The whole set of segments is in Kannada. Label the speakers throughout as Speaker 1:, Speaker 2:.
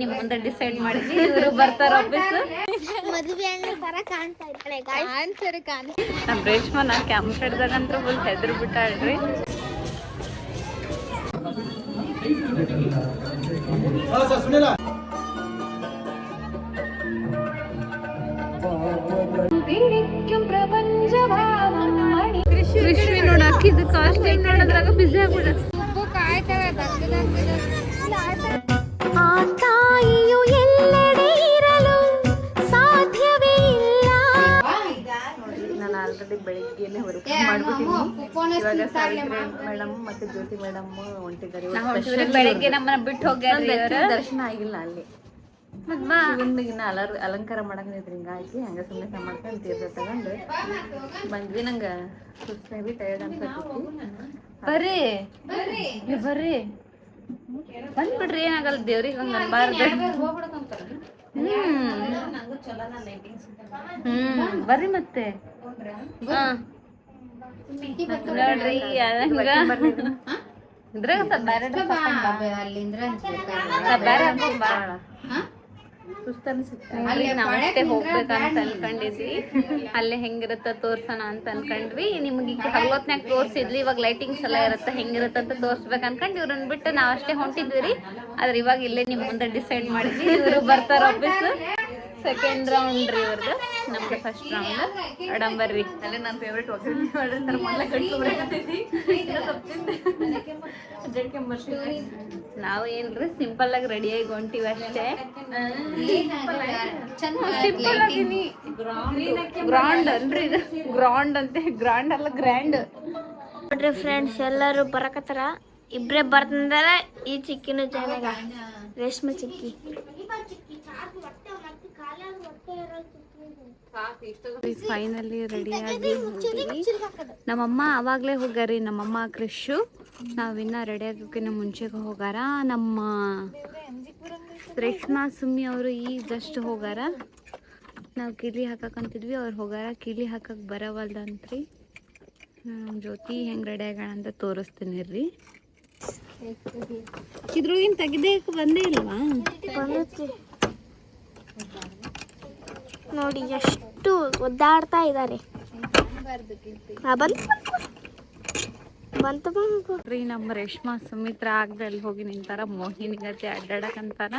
Speaker 1: ನಿಮ್ ಮುಂದೆ ಡಿಸೈಡ್ ಮಾಡಿದ್ವಿ ಇವರು ಬರ್ತಾರ ಆಫೀಸ್
Speaker 2: ಮದುವೆ ಅಣ್ಣ ತರ ಕಾಣ್ತಾ ಇದ್ದಾಳೆ ಕಾಣ್ತಾರೆ
Speaker 1: ನಮ್ಮ ರೇಷ್ಮನ ಕ್ಯಾಮ್ರಾ ಹಿಡ್ದಾಗಂತೂ ಫುಲ್ ಹೆದ್ರು ಬಿಟ್ಟಾಳ್ರಿ. ಕೃಷಿ ನೋಡ ಅಕ್ಕಿದ ಕಾಸ್ಟ್ಯೂಮ್ ನೋಡೋದ್ರಾಗ ಬಿಸಿ ಆಗ್ಬಿಡ
Speaker 2: ಆ ತಾಯಿಯು ಎಲ್ಲೆಡೆ ಇರಲು ಸಾಧ್ಯವೇ ಇಲ್ಲ.
Speaker 1: ನಾನು ಆಲ್ರೆಡಿ ಬೆಳಿಗ್ಗೆನೆ ವರ್ಕ್ ಮಾಡ್ಬಿಟ್ಟಿದ್ದೀನಿ. ಇವಾಗ ಸಾವಿತ್ರಿ ಮೇಡಮ್ ಮತ್ತೆ ಜ್ಯೋತಿ ಮೇಡಮ್ ಹೊಂಟಿದ್ದಾರೆ. ಬೆಳಿಗ್ಗೆ ನಮ್ಮನ್ನ ಬಿಟ್ಟು ಹೋಗ್ಯಾರ, ದರ್ಶನ ಆಗಿಲ್ಲ ಅಲ್ಲಿ. ಇನ್ನ ಅಲಂಕಾರ ಮಾಡಕ್ ನಿಂತ್ರಿ ಹಿಂಗಾಗಿ ಹಂಗ ಸುಮ್ಮನೆ ಮಾಡ್ಕೊಂಡು ತೀರ್ಥ ತಗೊಂಡು ಬಂದ್ವಿ. ನಂಗೆ ಸುಸ್ತಾಗಿ ಟೈರ್ಡ್ ಅನ್ಸತ್ತಿ. ಬರ್ರಿ ಬರ್ರಿ ಬಂದ್ಬಿಡ್ರಿ, ಏನಾಗಲ್ಲ, ದೇವ್ರಿಗೆ ಹಂಗ ಅನ್ಬಾರ್ದು. ಬರ್ರಿ ಮತ್ತೆ ನೋಡ್ರಿ ಇದ್ರಾಗ ಬೇರೆ ನಾವಷ್ಟೇ ಹೋಗ್ಬೇಕಂತ ಅನ್ಕೊಂಡಿದ್ವಿ. ಅಲ್ಲೇ ಹೆಂಗಿರುತ್ತ ತೋರ್ಸೋಣ ಅಂತ ಅನ್ಕೊಂಡ್ವಿ. ನಿಮ್ಗೆ ಈಗ ಹಗಲೊತ್ನಾಗ ತೋರ್ಸಿದ್ವಿ, ಇವಾಗ ಲೈಟಿಂಗ್ಸ್ ಎಲ್ಲ ಇರುತ್ತೆ, ಹೆಂಗಿರುತ್ತೆ ಅಂತ ತೋರ್ಸ್ಬೇಕು ಅನ್ಕೊಂಡು ಇವ್ರನ್ನ ಬಿಟ್ಟು ನಾವಷ್ಟೇ ಹೊಂಟಿದ್ವಿ ರೀ. ಆದ್ರೆ ಇವಾಗ ಇಲ್ಲೇ ನಿಮ್ ಮುಂದೆ ಡಿಸೈಡ್ ಮಾಡಿದ್ವಿ ಇವರು ಬರ್ತಾರ ಆಫೀಸ್. ಸೆಕೆಂಡ್ ರೌಂಡ್ ರೀ ಇವ್ರದ್ದು, ನಮ್ದು ಫಸ್ಟ್ ರೌಂಡ್. ಅಡಂಬರ್ರಿ ಅಲ್ಲೇ ನನ್ನ ಫೇವ್ರೇಟ್ ಒಗ್ಗರಣೆ ಮಾಡಿರ್ತಾರೆ. ಮೊದಲ ಕಟ್ಕೊಬರಕತ್ತೈತಿ ನಾವು ಏನ್ರಿ ಸಿಂಪಲ್ ಆಗಿ ರೆಡಿಯಾಗಿ ಹೊಂಟಿವಿ ಅಷ್ಟೇ. ಸಿಂಪಲ್ ಆಗಿನಿ. ಗ್ರಾಂಡ್ ಅನ್ರಿ ಇದು, ಗ್ರಾಂಡ್ ಅಂತೆ, ಗ್ರಾಂಡ್ ಅಲ್ಲ ಗ್ರ್ಯಾಂಡ್.
Speaker 2: ನೋಡ್ರಿ ಫ್ರೆಂಡ್ಸ್, ಎಲ್ಲರೂ ಬರಕತ್ತಾರ. ಇಬ್ರೇ ಬರ್ತಂದಾರ. ಈ ಚಿಕ್ಕಿನ ಜಾಗ ರೇಷ್ಮೆ ಚಿಕ್ಕಿ.
Speaker 1: ಫೈನಲಿ ರೆಡಿಯಾಗಿ ನಮ್ಮಮ್ಮ ಅವಾಗಲೇ ಹೋಗ್ಯಾರಿ. ನಮ್ಮಮ್ಮ ಕೃಷು ನಾವಿನ್ನ ರೆಡಿ ಆಗೋಕ್ಕಿಂತ ಮುಂಚೆಗೆ ಹೋಗಾರ. ನಮ್ಮ ರೇಷ್ಮಾ ಸುಮ್ಮಿ ಅವರು ಈಗ ಜಸ್ಟ್ ಹೋಗಾರ. ನಾವು ಕೀಲಿ ಹಾಕಕ್ಕಂತಿದ್ವಿ, ಅವ್ರು ಹೋಗಾರ. ಕೀಲಿ ಹಾಕಕ್ಕೆ ಬರವಲ್ದಂತ್ರಿ. ಜ್ಯೋತಿ ಹೆಂಗೆ ರೆಡಿ ಆಗೋಣ ಅಂತ ತೋರಿಸ್ತೀನಿ ರೀ. ಇದ್ರೊಳಗಿನ ತೆಗೆದೇಕ್ಕೆ ಬಂದೇ ಇಲ್ವಾ?
Speaker 2: ನೋಡಿ ಎಷ್ಟು ಒದ್ದಾಡ್ತಾ ಇದ್ದಾರೆ.
Speaker 1: ರೀ ನಮ್ಮ ರೇಷ್ಮಾ ಸುಮಿತ್ರ ಆಗದಲ್ಲಿ ಹೋಗಿ ನಿಂತಾರ. ಮೋಹಿನಿ ಗತಿ ಅಡ್ಡಾಡಕಂತಾರ.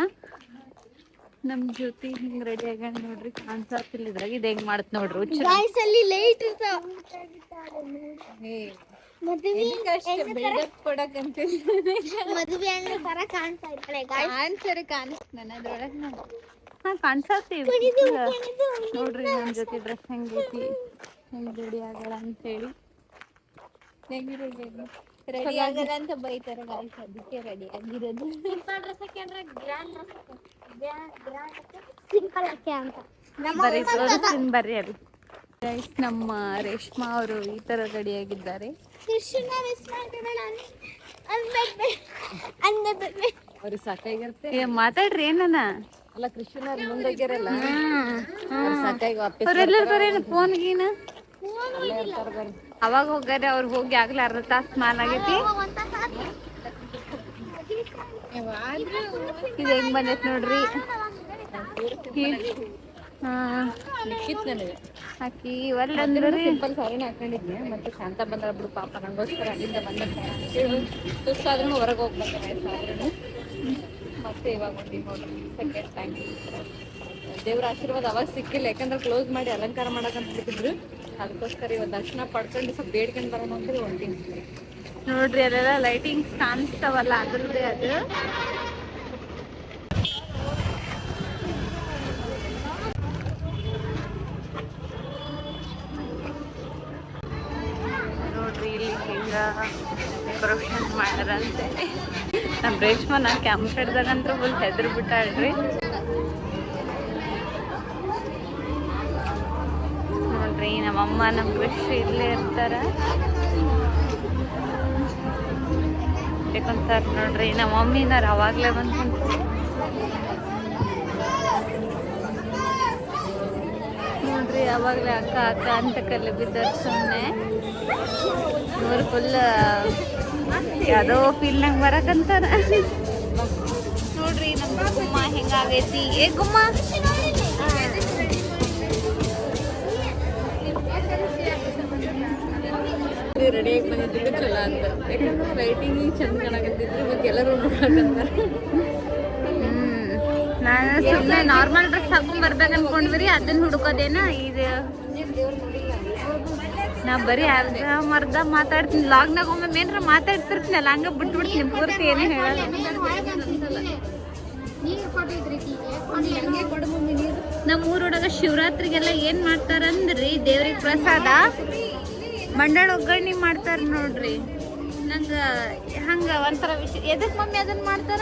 Speaker 1: ನಮ್ಮ ಜ್ಯೋತಿ ಹಿಂಗೆ ರೆಡಿ ಆಗ ನೋಡ್ರಿ, ಕಾಣಿಸ್ತಿಲ್ಲ ಇದ್ರಾಗ. ಇದು ಹೆಂಗ್ ಮಾಡತ್ ನೋಡ್ರಿ.
Speaker 2: ಲೈಟ್ ಇರ್ತಾವ. ಮದುವೆ ಅಣ್ಣ ತರ ಕಾಣ್ತಾ ಇದ್ದಾಳೆ
Speaker 1: ಕಾಣಿಸ್ತೀವಿ ನೋಡ್ರಿ. ನನ್ನ ಜೊತೆ ಡ್ರೆಸ್ ಹೆಂಗೈತಿ, ಹೆಂಗ್ ರೆಡಿ ಆಗಲ್ಲ ಅಂತೇಳಿ.
Speaker 2: ರೆಡಿ ಆಗಲ್ಲ ಅಂತ ಬೈತಾರೆ. ಅದಕ್ಕೆ ರೆಡಿ ಆಗಿರೋದು.
Speaker 1: ಬರ್ರಿ ಅಲ್ಲಿ ನಮ್ಮ ರೇಷ್ಮಾ ಅವರು ಈ ತರ ರೆಡಿ ಆಗಿದ್ದಾರೆ. ಅವ್ರಿಗೆ ಸಾಕಾಗಿರುತ್ತೆ. ಮಾತಾಡ್ರಿ ಏನನ ಅಲ್ಲ, ಕೃಷ್ಣ ಮುಂದೋಗ್ಯಾರಲ್ಲ ಸಾಕಾಗಿ ವಾಪಸ್ ಫೋನ್ ಗೀನ ಅವಾಗ ಹೋಗ್ಯಾರ. ಅವ್ರು ಹೋಗಿ ಆಗ್ಲೇ ಅರ್ಧ ತಾಸು ಮಾಲ್ ಆಗೈತಿ. ಇದು ಹೆಂಗ್ ಬಂದೈತಿ ನೋಡ್ರಿ. ಹಾಕಿ ಒಳ್ಳೆ ಸಿಂಪಲ್ ಸಾರಿನ ಹಾಕೊಂಡಿದ್ನೆ. ಮತ್ತೆ ಶಾಂತ ಬಂದ್ರ ಬಿಡು ಪಾಪ, ನಂಗೋಸ್ಕರ ಅಲ್ಲಿಂದ ಬಂದ ಸುಸ್ತಾದ್ರೂ ಹೊರಗೆ ಹೋಗಿ ಬಂದ್ರೆ ಮತ್ತೆ ಇವಾಗ ಬಂದಿ ನೋಡ್ರಿ ಸೆಕೆಂಡ್ ಟೈಮ್. ದೇವ್ರ ಆಶೀರ್ವಾದ ಅವಾಗ ಸಿಕ್ಕಿಲ್ಲ, ಯಾಕಂದ್ರೆ ಕ್ಲೋಸ್ ಮಾಡಿ ಅಲಂಕಾರ ಮಾಡಕಂತ ಬಿಟ್ಟಿದ್ರು. ಅದಕ್ಕೋಸ್ಕರ ಇವತ್ತು ದರ್ಶನ ಪಡ್ಕೊಂಡು ಸ್ವಲ್ಪ ಬೇಡ್ಕೊಂಡು ಬರೋಣ ಅಂತ ಹೊಂಟೀನಿ ನೋಡ್ರಿ. ಅಲ್ಲೆಲ್ಲ ಲೈಟಿಂಗ್ಸ್ ಕಾಣಿಸ್ತಾವಲ್ಲ, ಅದ್ರದ್ದೇ ಅದು. ನೋಡ್ರಿ ಇಲ್ಲಿ ಹಿಂಗ ಡೆಕೋರೇಷನ್ ಮಾಡ್ಯಾರಂತೆ. ನಮ್ಮ ರೇಷ್ಮನ ಕ್ಯಾಮ್ರಾ ಹಿಡ್ದಾಗಂತೂ ಫುಲ್ ಹೆದ್ರು ಬಿಟ್ಟಾಳ್ರಿ. ನೋಡ್ರಿ ನಮ್ಮಮ್ಮ ನಮ್ಮ ಕೃಷಿ ಇಲ್ಲೇ ಇರ್ತಾರ. ಬೇಕಂತಾರ ನೋಡ್ರಿ. ನಮ್ಮ ಮಮ್ಮಿನಾರ ಅವಾಗ್ಲೇ ಬಂದು ನೋಡ್ರಿ, ಅವಾಗ್ಲೇ ಅಕ್ಕ ಅಕ್ಕ ಅಂತ ಕಲ್ಲಿ ಬಿದ್ದಾರ ಸುಮ್ಮನೆ. ಇವ್ರು ಫುಲ್ ಯಾವುದೋ ಫೀಲ್ನಾಗ ಬರಕಂತಾರ ನೋಡ್ರಿ. ನಮ್ಮ ಹೆಂಗಾಗೈತಿ ಏ ಗುಮ್ಮ ರೆಡಿಯಾಗಿ ಬಂದಿದ್ದು ಚಲೋ ಅಂತ ಯಾಕಂದ್ರೆ ಲೈಟಿಂಗ್ ಚಂದ ಕಾಣಕತ್ತಿದ್ರು ಇವಾಗ ಎಲ್ಲರೂ ನೋಡಕಂತಾರ ನಾನು ಸುಮ್ಮನೆ ನಾರ್ಮಲ್ ಡ್ರೆಸ್ ಹಾಕೊಂಡ್ ಬರ್ಬೇಕು ಅನ್ಕೊಂಡ್ರಿ ಅದನ್ನ ಹುಡುಕೋದೇನ ಇದು ನಾ ಬರೀ ಅರ್ಧ ಮರ್ಧ ಮಾತಾಡ್ತೀನಿ ಲಾಗ್ನಾಗ ಒಮ್ಮೆ ಏನಾರ ಮಾತಾಡ್ತಿರ್ತೀನಲ್ಲ ಹಂಗ ಬಿಟ್ಬಿಡ್ತೀನಿ ಪೂರ್ತಿ ಏನು ಹೇಳಲ್ಲ ನಮ್ಮ ಊರೊಳಗ ಶಿವರಾತ್ರಿಗೆಲ್ಲ ಏನ್ ಮಾಡ್ತಾರಂದ್ರಿ ದೇವ್ರಿಗೆ ಪ್ರಸಾದ ಮಂಡಳ ಒಗ್ಗರಣೆ ಮಾಡ್ತಾರ ನೋಡ್ರಿ ನಂಗ ಹಂಗ ಒಂಥರ ವಿಷಯ ಎದಕ್ ಮಮ್ಮಿ ಅದನ್ನ ಮಾಡ್ತಾರ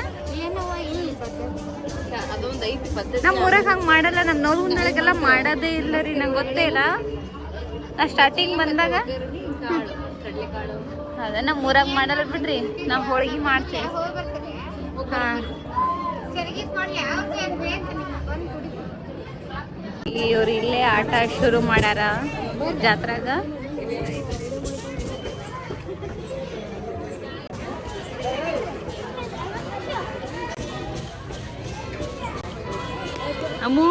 Speaker 1: ನಮ್ಮ ಊರಾಗ ಹಂಗ ಮಾಡಲ್ಲ ನಮ್ಮ ನೋಡ್ಕೊಂಡಾಗೆಲ್ಲ ಮಾಡೋದೇ ಇಲ್ಲ ರೀ ನಂಗೆ ಗೊತ್ತೇ ಇಲ್ಲ ನಾ ಸ್ಟಾರ್ಟಿಂಗ್ ಬಂದಾಗ ಅದ ನಮ್ಮ ಊರಾಗ ಮಾಡಲ್ಲ ಬಿಡ್ರಿ ನಾವು ಹೋಳಿಗೆ ಮಾಡ್ತೇವೆ ಹಾಂ ಇವ್ರು ಇಲ್ಲೇ ಆಟ ಶುರು ಮಾಡ್ಯಾರ ಜಾತ್ರಾಗ ಅಮ್ಮು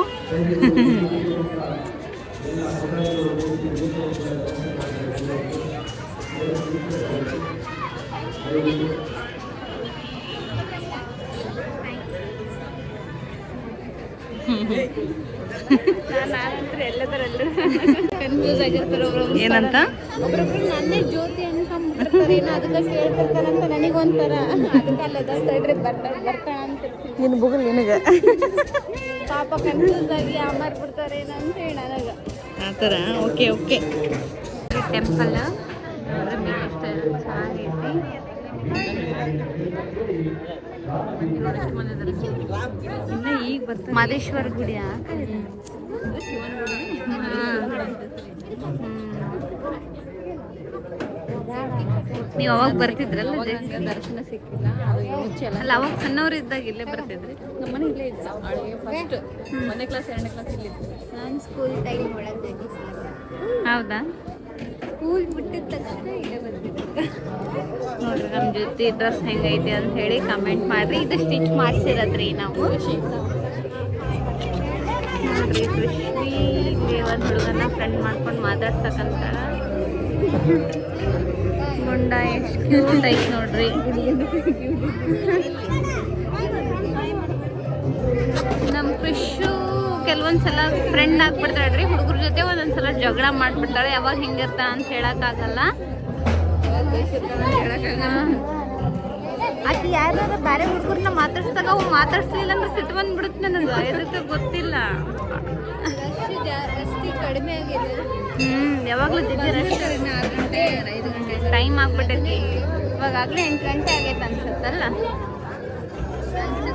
Speaker 1: ಏನಂತ ಒಬ್ರೊಬ್ರು ನನ್ನೇ ಜ್ಯೋತಿ ಅನ್ಕೊಂಡ್ಬಿಟ್ಟಿರ್ತಾರೆ ಏನೋ ಅದಕ್ಕೆ ಕೇಳ್ತಿರ್ತಾರಂತ ನನಗೊಂಥರ ಅದಕ್ಕಲ್ಲದ ಸೈಡ್ರಿ ಬರ್ತಾಳ ಅಂತಿರ್ತೀನಿ ನಿನ್ನ ಬುಗಲ್ ನಿನಗೆ ಪಾಪ ಕನ್ಫ್ಯೂಸ್ ಆಗಿ ಅಮರ್ಬಿಡ್ತಾರೆ ಏನೋ ಅಂತ ಹೇಳಿ ನನಗೆ ಆ ಥರ ಓಕೆ ಓಕೆ ಟೆಂಪಲ್ ಚೆನ್ನಾಗೈತಿ ಇನ್ನು ಈಗ ಬರ್ತಾರೆ ಮಾದೇಶ್ವರ ಗುಡಿ ನೀವು ಅವಾಗ ಬರ್ತಿದ್ರಲ್ಲ ದರ್ಶನ ಸಿಕ್ಕಿಲ್ಲ ಅಲ್ಲ ಅವಾಗ ಸಣ್ಣವ್ರು ಇದ್ದಾಗ ಇಲ್ಲೇ ಬರ್ತಿದ್ರಿ ನಮ್ಮ ಮನೆ ಇಲ್ಲೇ ಇದ್ದ ಫಸ್ಟ್ 1ನೇ ಕ್ಲಾಸ್ 2ನೇ ಕ್ಲಾಸ್ ಇಲ್ಲಿ ನಾನು ಸ್ಕೂಲ್ ಟೈಮ್ ಒಳಗೆ ಹೌದಾ ಸ್ಕೂಲ್ ಬಿಟ್ಟಿದ ತಕ್ಷಣ ಇಲ್ಲೇ ಬರ್ತಿದ್ದೆ ನೋಡ್ರಿ ನಮ್ಮ ಜೊತೆ ಡ್ರೆಸ್ ಹೆಂಗೈತಿ ಅಂತ ಹೇಳಿ ಕಮೆಂಟ್ ಮಾಡ್ರಿ ಇದು ಸ್ಟಿಚ್ ಮಾಡಿಸಿರದ್ರಿ ನಾವು ನೋಡ್ರಿ ಕೃಷ್ಣಿ ಇಲ್ಲಿ ಒಂದು ಹುಡುಗನ ಫ್ರೆಂಡ್ ಮಾಡ್ಕೊಂಡು ಮಾತಾಡ್ಸಕ್ಕಂತಾರ ಗುಂಡ ಎಷ್ಟು ಕ್ಯೂಟ್ ಐತಿ ನೋಡ್ರಿ ನಮ್ಮ ಕೃಷು ಕೆಲವೊಂದ್ಸಲ ಫ್ರೆಂಡ್ ಆಗ್ಬಿಡ್ತಾಳ್ರಿ ಹುಡುಗರ ಜೊತೆ ಒಂದೊಂದ್ಸಲ ಜಗಳ ಮಾಡ್ಬಿಡ್ತಾಳೆ ಯಾವಾಗ ಹೆಂಗಿರ್ತ ಅಂತ ಹೇಳಕ್ಕಾಗಲ್ಲ ಆಕೆ ಯಾರು ಬೇರೆ ಹುಡುಗರನ್ನ ಮಾತಾಡ್ಸಿದಾಗ ಅವು ಮಾತಾಡ್ಸ್ಲಿಲ್ಲ ಅಂದ್ರೆ ಸಿಟ್ಟು ಬಂದ್ಬಿಡುತ್ತೆ ನನಗೆ ಇದಕ್ಕೆ ಗೊತ್ತಿಲ್ಲ ಕಡಿಮೆ ಆಗಿದೆ ಯಾವಾಗಲೂ ಜಲ್ದಿ ರಶ್ 6 ಗಂಟೆ 5 ಗಂಟೆ ಟೈಮ್ ಆಗ್ಬಿಟ್ಟೈತಿ ಇವಾಗಲೇ 8 ಗಂಟೆ ಆಗೈತೆ ಅನ್ಸುತ್ತಲ್ಲ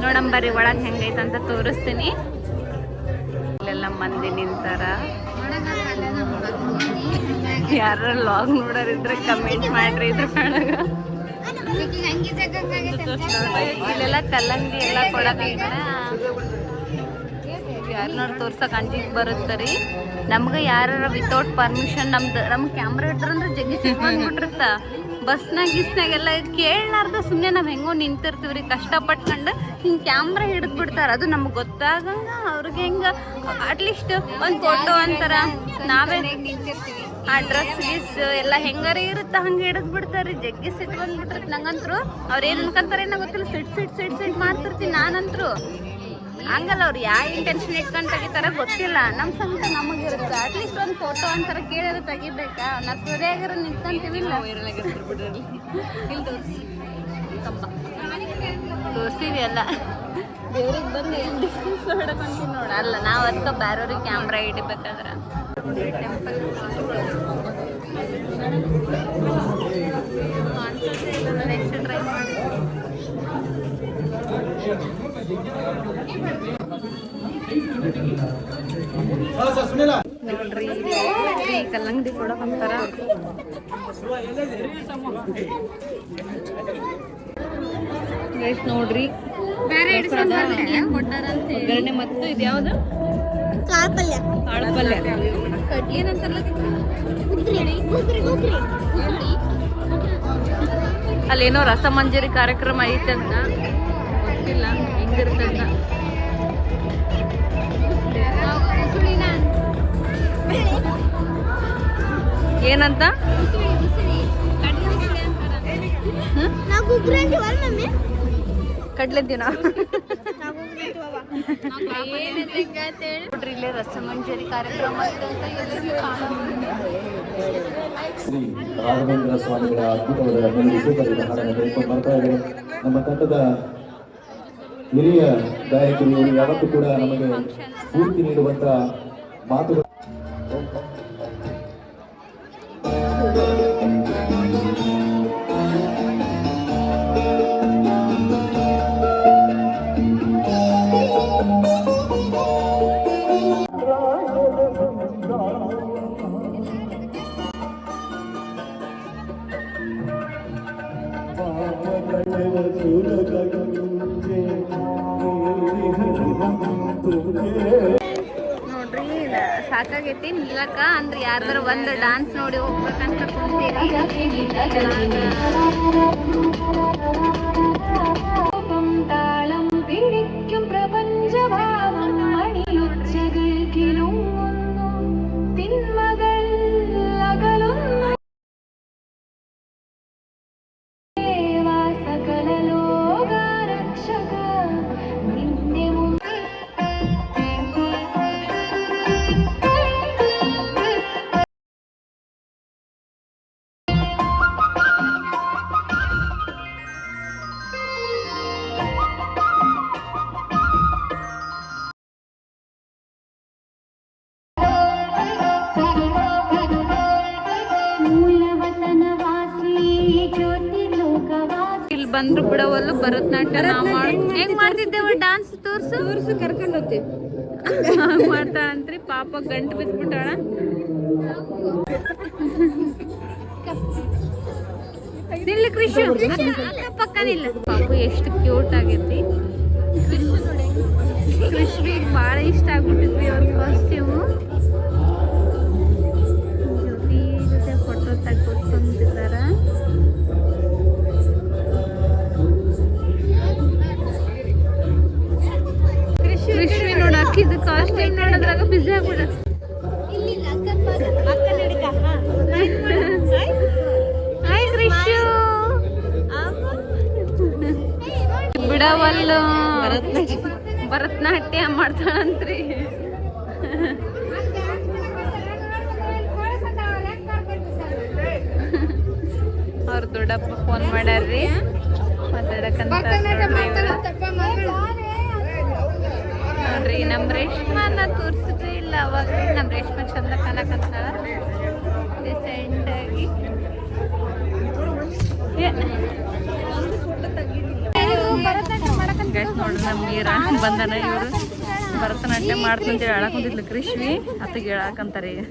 Speaker 1: ನೋಡಂಬರಿ ಒಳಗೆ ಹೆಂಗೈತೆ ಅಂತ ತೋರಿಸ್ತೀನಿ ಇಲ್ಲೆಲ್ಲ ಮಂದಿ ನಿಂತಾರ ಯಾರ ಲಾಗ್ ನೋಡೋರಿದ್ರೆ ಕಮೆಂಟ್ ಮಾಡ್ರಿ ಇದ್ರ ಒಳಗ ಇಲ್ಲೆಲ್ಲ ಕಲ್ಲಂಗಡಿ ಎಲ್ಲ ಕೊಡಕಂತಾರ ಯಾರನ್ನಾರು ತೋರ್ಸಕ್ ಅಂಜಿಗೆ ಬರುತ್ತರಿ ನಮ್ಗೆ ಯಾರ ವಿತೌಟ್ ಪರ್ಮಿಷನ್ ನಮ್ ಕ್ಯಾಮ್ರಾ ಇಟ್ರಂದ್ರೆ ಜಗ್ಗಿ ಸಿಗ್ಬಿಟ್ಟಿರ್ತ ಬಸ್ನಾಗ ಗಿಸ್ನಾಗೆಲ್ಲ ಕೇಳಲಾರ್ದ ಸುಮ್ಮನೆ ನಾವು ಹೆಂಗೋ ನಿಂತಿರ್ತೀವ್ರಿ ಕಷ್ಟಪಟ್ಕೊಂಡು ಹಿಂಗೆ ಕ್ಯಾಮ್ರಾ ಹಿಡಿದು ಬಿಡ್ತಾರೆ ಅದು ನಮ್ಗೆ ಗೊತ್ತಾಗಂಗ ಅವ್ರಿಗೆ ಹೆಂಗೆ ಅಟ್ಲೀಸ್ಟ್ ಒಂದು ಫೋಟೋ ಅಂತಾರ ನಾವೇ ನಿಂತಿರ್ತೀವಿ ಆ ಡ್ರೆಸ್ ಗೀಸ್ ಎಲ್ಲ ಹೆಂಗಾರ ಇರುತ್ತೆ ಹಂಗೆ ಹಿಡಿದು ಬಿಡ್ತಾರೆ ಜಗ್ಗಿ ಸಿಟ್ಟು ಬಂದ್ಬಿಟ್ಟಿರ್ತಿ ನಂಗಂತರು ಅವ್ರು ಏನು ಅನ್ಕೊಂತಾರೆ ಏನೋ ಗೊತ್ತಿಲ್ಲ ಸಿಟ್ ಮಾಡ್ತಿರ್ತೀನಿ ನಾನಂತರು ಹಂಗಲ್ಲ ಅವ್ರು ಯಾವ ಇಂಟೆನ್ಷನ್ ಇಟ್ಕೊಂಡು ತೆಗಿತಾರ ಗೊತ್ತಿಲ್ಲ ನಮ್ಮ ಸಂತ ನಮಗಿರುತ್ತೆ ಅಟ್ಲೀಸ್ಟ್ ಒಂದು ಫೋಟೋ ಅಂತಾರ ಕೇಳಿದ್ರೆ ತೆಗಿಬೇಕಾ ನಾವು ಸರಿಯಾಗಿರೋ ನಿಂತ್ಕೊಂತೀವಿಲ್ಲ ತೋರಿಸಿವಿ ಎಲ್ಲ ದೇವ್ರಿಗೆ ಬಂದು ಏನು ಡಿಸ್ಟೆನ್ಸ್ ಹೊಡ್ಕೊಂತೀವಿ ನೋಡ ಅಲ್ಲ ನಾವು ಅದಕ್ಕೆ ಬೇರೆಯವ್ರಿಗೆ ಕ್ಯಾಮ್ರಾ ಇಡಬೇಕಾದ್ರೆ ಟೆಂಪಲ್ ನೆಕ್ಸ್ಟ್ ಟ್ರೈ ಮಾಡಿ ನೋಡ್ರಿ ಕಲ್ಲಂಗಡಿ ಕೊಡಕ್ ಅಂತಾರ ನೋಡ್ರಿ ಒಗ್ಗರಣೆ ಮತ್ತು ಇದು ಯಾವ್ದು ಕಾಳು ಪಲ್ಯ ಏನಂತಾರಲ್ಲ ಅಲ್ಲೇನೋ ರಸಮಂಜರಿ ಕಾರ್ಯಕ್ರಮ ಐತಂತ ಗೊತ್ತಿಲ್ಲ ಹೆಂಗಿರ್ತಂತ ಏನಂತ ಕಡ್ಲೆದ್ದೀವಿ ನಾವು ನೋಡ್ರಿ ಇಲ್ಲೇ ರಸಮಂಜರಿ ಕಾರ್ಯಕ್ರಮ
Speaker 3: ಶ್ರೀ ರಾಘವೇಂದ್ರ ಸ್ವಾಮಿಗಳ ಅದ್ಭುತವಾದ ಮೆಲುಕು ಸೂಪರ್ ಹಾಡನ್ನು ಹೇಳ್ಕೊಂಡು ಬರ್ತಾ ಇದ್ದಾರೆ. ನಮ್ಮ ತಂಡದ ಹಿರಿಯ ಗಾಯಕರು ಇವರು ಯಾವತ್ತೂ ಕೂಡ ನಮಗೆ ಸ್ಫೂರ್ತಿ ನೀಡುವಂತ ಮಾತುಗಳು.
Speaker 1: ನೋಡ್ರಿ ಸಾಕಾಗೈತಿ ನಿಲ್ಲಕ ಅಂದ್ರೆ ಯಾರ್ದಾರ ಒಂದು ಡಾನ್ಸ್ ನೋಡಿ ಹೋಗ್ಬೇಕಂತ ಕುಂತೀವಿ. താളം പിടിക്കും പ്രപഞ്ചഭാവം മണിയൊച്ചകൾ കിലുങ്ങുന്നു തിന്മകൾ അകലുന്നു ദേവാ സകല ലോകരക്ഷക നിന്റെ ಇಲ್ಲಿ ಬಂದ್ರು ಬಿಡವಲ್ಲು ಭರತನಾಟ್ಯ ಹೆಂಗ್ ಮಾಡ್ತಿದ್ದೇವ ಡಾನ್ಸ್ ತೋರ್ಸು ಕರ್ಕೊಂಡು ಹೋಗ್ತೀವಿ ಮಾಡ್ತಾಳಂತ್ರಿ ಪಾಪ ಗಂಟು ಬಿದ್ಬಿಟ್ಟಾಳ. ನಿಲ್ಲ ಕೃಷಿ ಪಕ್ಕ ನಿಲ್ಲ ಪಾಪು ಎಷ್ಟು ಕ್ಯೂಟ್ ಆಗೈತಿ. ಕೃಷ್ಣಿಗೆ ಭಾಳ ಇಷ್ಟ ಆಗ್ಬಿಟ್ಟಿದ್ವಿ ಅವ್ರ ಕಾಸ್ಟ್ಯೂಮು. ಜ್ಯೋತಿ ಜೊತೆ ಫೋಟೋ ತೆಗೆದುಕೊಂಡಿದ್ದಾರ. ಕೃಷ್ಣಿ ನೋಡ ಅಕ್ಕಿದ ಕಾಸ್ಟ್ಯೂಮ್ ನೋಡೋದ್ರಾಗ ಬಿಸಿ ಆಗ್ಬಿಡ. ಹಾಯ್ ಕೃಷ್ಣ ಬಿಡವಲ್ಲು ಭರತನಾಟ್ಯ ಮಾಡ್ತಾಳಂತ್ರಿ. ಅವ್ರ ದೊಡ್ಡಪ್ಪ ಫೋನ್ ಮಾಡ್ಯಾರ್ರಿ ಮಾತಾಡಕಂತ ನೋಡ್ರಿ. ನಮ್ ರೇಷ್ಮನ ತೋರ್ಸಿದ್ರಿ ಇಲ್ಲ ಅವಾಗ ನಮ್ ರೇಷ್ಮೆ ಚಂದ ಕಾಣಕತ್ತಾಳ ಡಿಸೆಂಟ್ ಆಗಿ. ನೋಡ್ರಿ ನಮ್ ಮೀರಾ ಬಂದನ. ಇವ್ರು ಭರತನಾಟ್ಯ ಮಾಡ್ತಂತೇಳಿ ಹೇಳಕ್ ಕುಂತಿದ್ಲು ಕೃಷ್ಣಿ ಅತ್ತಿಗೆ ಹೇಳಕಂತಾರೆ ಈಗ.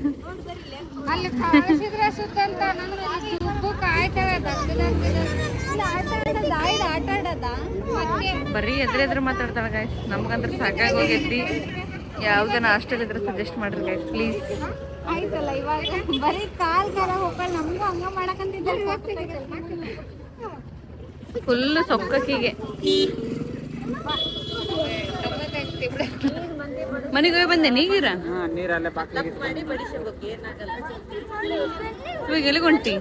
Speaker 1: ಬರೀ ಎದುರೆದ್ರು ಮಾತಾಡ್ತಾಳ ಗೈಸ್. ನಮ್ಗಂದ್ರೆ ಸಾಕಾಗಿ ಹೋಗೈತಿ. ಯಾವ್ದನ್ನ ಹಾಸ್ಟೆಲ್ ಇದ್ರೆ ಸಜೆಸ್ಟ್ ಮಾಡ್ರಿ ಗೈಸ್ ಪ್ಲೀಸ್.
Speaker 2: ಆಯ್ತಲ್ಲ ಇವಾಗ ಬರೀ ಕಾಲ್ ಹೋಗಲ್ಲ ನಮ್ಗೂ ಹಂಗ ಮಾಡಕಂತಿದ್ದ
Speaker 1: ಫುಲ್ ಸೊಕ್ಕಕ್ಕಿಗೆ ಮನೆಗೆ ಹೋಗಿ ಬಂದೆ ನೀಗಿರ ಇವಾಗ ಎಲ್ಲಿಗೊಂಟಿ